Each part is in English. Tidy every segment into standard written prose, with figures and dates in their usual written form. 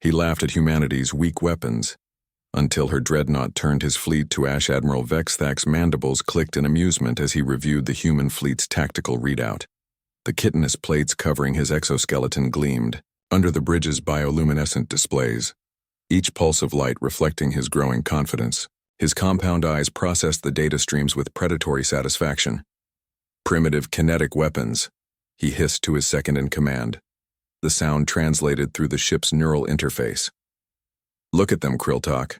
He laughed at humanity's weak weapons, until her dreadnought turned his fleet to ash. Admiral Vexthak's mandibles clicked in amusement as he reviewed the human fleet's tactical readout. The chitinous plates covering his exoskeleton gleamed under the bridge's bioluminescent displays, each pulse of light reflecting his growing confidence. His compound eyes processed the data streams with predatory satisfaction. Primitive kinetic weapons, he hissed to his second-in-command. The sound translated through the ship's neural interface. Look at them, Krilltalk.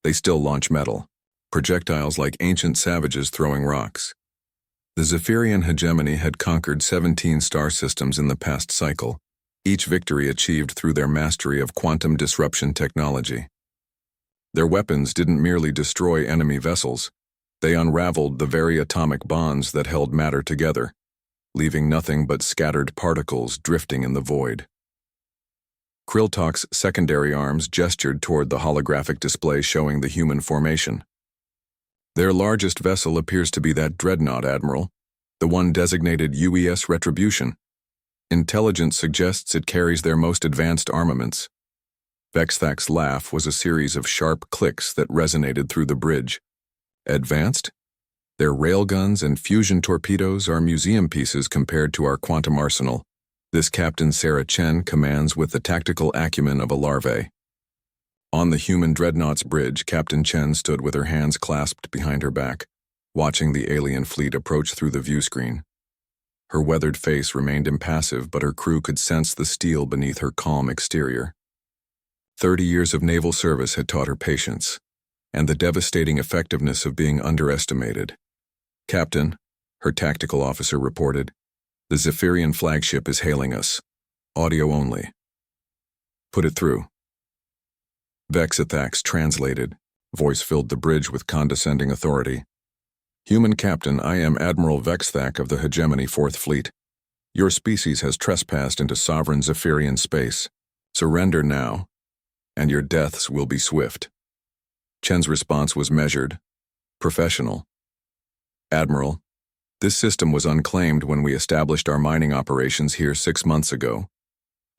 They still launch metal. Projectiles like ancient savages throwing rocks. The Zephyrian hegemony had conquered 17 star systems in the past cycle, each victory achieved through their mastery of quantum disruption technology. Their weapons didn't merely destroy enemy vessels, they unraveled the very atomic bonds that held matter together, leaving nothing but scattered particles drifting in the void. Krilltalk's secondary arms gestured toward the holographic display showing the human formation. Their largest vessel appears to be that Dreadnought, Admiral, the one designated UES Retribution. Intelligence suggests it carries their most advanced armaments. Vexthak's laugh was a series of sharp clicks that resonated through the bridge. Advanced? Their railguns and fusion torpedoes are museum pieces compared to our quantum arsenal. This Captain Sarah Chen commands with the tactical acumen of a larvae. On the human dreadnought's bridge, Captain Chen stood with her hands clasped behind her back, watching the alien fleet approach through the viewscreen. Her weathered face remained impassive, but her crew could sense the steel beneath her calm exterior. 30 years of naval service had taught her patience, and the devastating effectiveness of being underestimated. Captain, her tactical officer reported, the Zephyrian flagship is hailing us. Audio only. Put it through. Vexthak's translated, voice filled the bridge with condescending authority. Human Captain, I am Admiral Vexthak of the Hegemony 4th Fleet. Your species has trespassed into sovereign Zephyrian space. Surrender now, and your deaths will be swift. Chen's response was measured, professional. Admiral, this system was unclaimed when we established our mining operations here 6 months ago.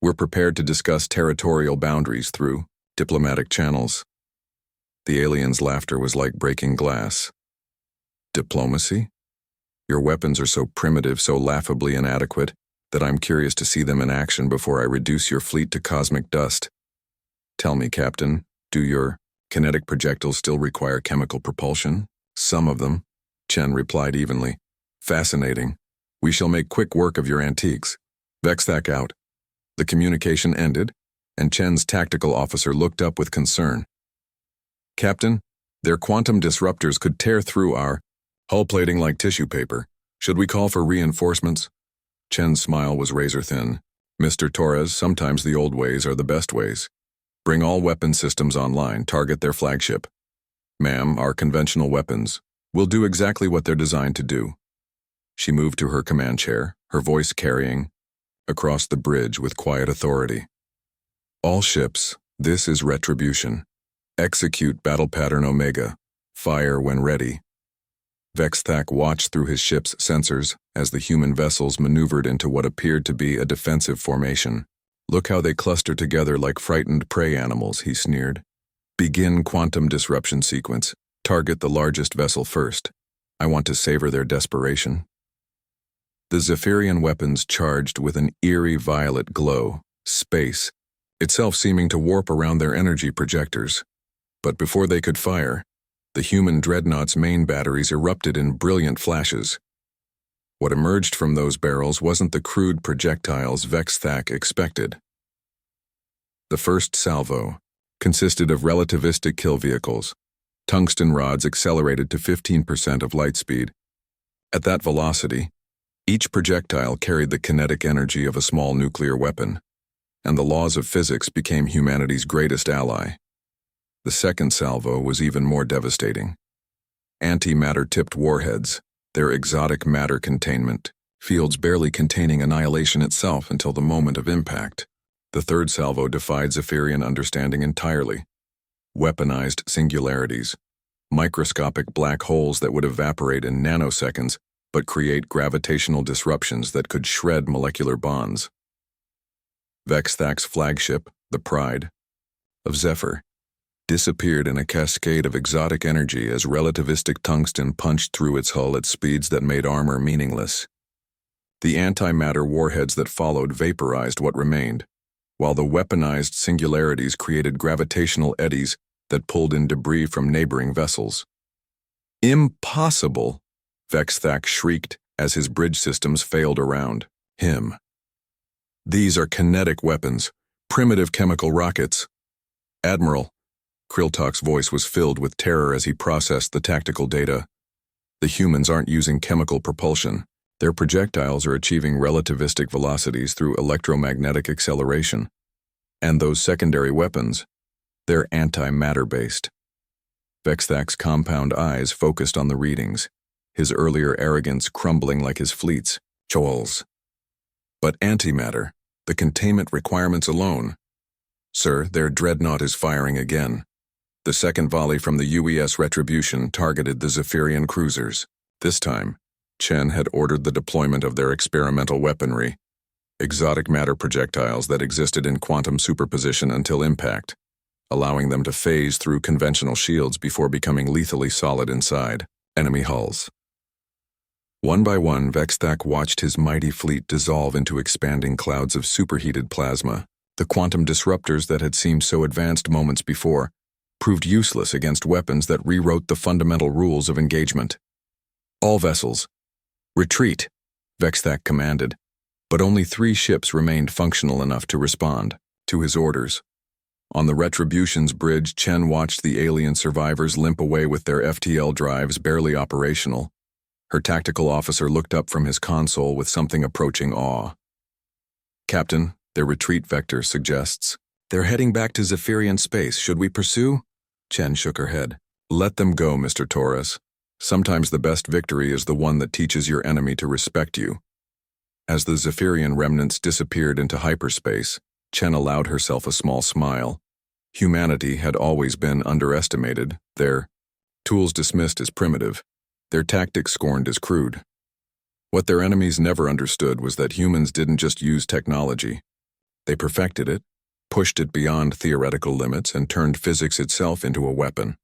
We're prepared to discuss territorial boundaries through diplomatic channels. The alien's laughter was like breaking glass. Diplomacy? Your weapons are so primitive, so laughably inadequate, that I'm curious to see them in action before I reduce your fleet to cosmic dust. Tell me, Captain, do your kinetic projectiles still require chemical propulsion? Some of them, Chen replied evenly. Fascinating. We shall make quick work of your antiques. Vexthak out. The communication ended, and Chen's tactical officer looked up with concern. Captain, their quantum disruptors could tear through our hull plating like tissue paper. Should we call for reinforcements? Chen's smile was razor-thin. Mr. Torres, sometimes the old ways are the best ways. Bring all weapon systems online, target their flagship. Ma'am, our conventional weapons will do exactly what they're designed to do. She moved to her command chair, her voice carrying across the bridge with quiet authority. All ships, this is Retribution. Execute battle pattern Omega. Fire when ready. Vexthak watched through his ship's sensors as the human vessels maneuvered into what appeared to be a defensive formation. Look how they cluster together like frightened prey animals, he sneered. Begin quantum disruption sequence. Target the largest vessel first. I want to savor their desperation. The Zephyrian weapons charged with an eerie violet glow, space, itself seeming to warp around their energy projectors. But before they could fire, the human dreadnought's main batteries erupted in brilliant flashes. What emerged from those barrels wasn't the crude projectiles Vexthak expected. The first salvo consisted of relativistic kill vehicles. Tungsten rods accelerated to 15% of light speed. At that velocity, each projectile carried the kinetic energy of a small nuclear weapon, and the laws of physics became humanity's greatest ally. The second salvo was even more devastating. Antimatter-tipped warheads, their exotic matter containment, fields barely containing annihilation itself until the moment of impact. The third salvo defied Zephyrian understanding entirely. Weaponized singularities, microscopic black holes that would evaporate in nanoseconds but create gravitational disruptions that could shred molecular bonds. Vexthak's flagship, the Pride, of Zephyr, disappeared in a cascade of exotic energy as relativistic tungsten punched through its hull at speeds that made armor meaningless. The antimatter warheads that followed vaporized what remained, while the weaponized singularities created gravitational eddies that pulled in debris from neighboring vessels. "Impossible!" Vexthak shrieked as his bridge systems failed around him. "These are kinetic weapons, primitive chemical rockets." "Admiral," Kriltok's voice was filled with terror as he processed the tactical data. "The humans aren't using chemical propulsion. Their projectiles are achieving relativistic velocities through electromagnetic acceleration. And those secondary weapons, they're antimatter-based." Vexthak's compound eyes focused on the readings, his earlier arrogance crumbling like his fleet's chols. "But antimatter, the containment requirements alone." "Sir, their Dreadnought is firing again." The second volley from the UES Retribution targeted the Zephyrian cruisers. This time, Chen had ordered the deployment of their experimental weaponry, exotic matter projectiles that existed in quantum superposition until impact, allowing them to phase through conventional shields before becoming lethally solid inside enemy hulls. One by one, Vexthak watched his mighty fleet dissolve into expanding clouds of superheated plasma. The quantum disruptors that had seemed so advanced moments before proved useless against weapons that rewrote the fundamental rules of engagement. "All vessels, retreat," Vexthak commanded, but only 3 ships remained functional enough to respond to his orders. On the Retribution's bridge, Chen watched the alien survivors limp away with their FTL drives barely operational. Her tactical officer looked up from his console with something approaching awe. "Captain, their retreat vector suggests they're heading back to Zephyrian space. Should we pursue?" Chen shook her head. "Let them go, Mr. Torres. Sometimes the best victory is the one that teaches your enemy to respect you." As the Zephyrian remnants disappeared into hyperspace, Chen allowed herself a small smile. Humanity had always been underestimated, their tools dismissed as primitive, their tactics scorned as crude. What their enemies never understood was that humans didn't just use technology. They perfected it, pushed it beyond theoretical limits, and turned physics itself into a weapon.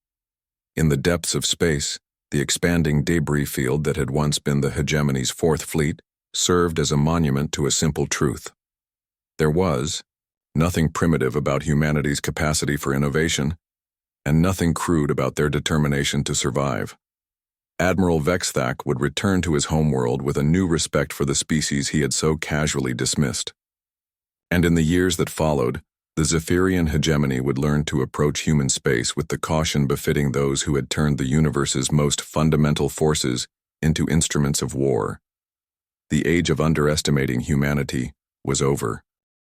In the depths of space, the expanding debris field that had once been the hegemony's 4th fleet served as a monument to a simple truth. There was nothing primitive about humanity's capacity for innovation, and nothing crude about their determination to survive. Admiral Vexthak would return to his homeworld with a new respect for the species he had so casually dismissed. And in the years that followed, the Zephyrian hegemony would learn to approach human space with the caution befitting those who had turned the universe's most fundamental forces into instruments of war. The age of underestimating humanity was over.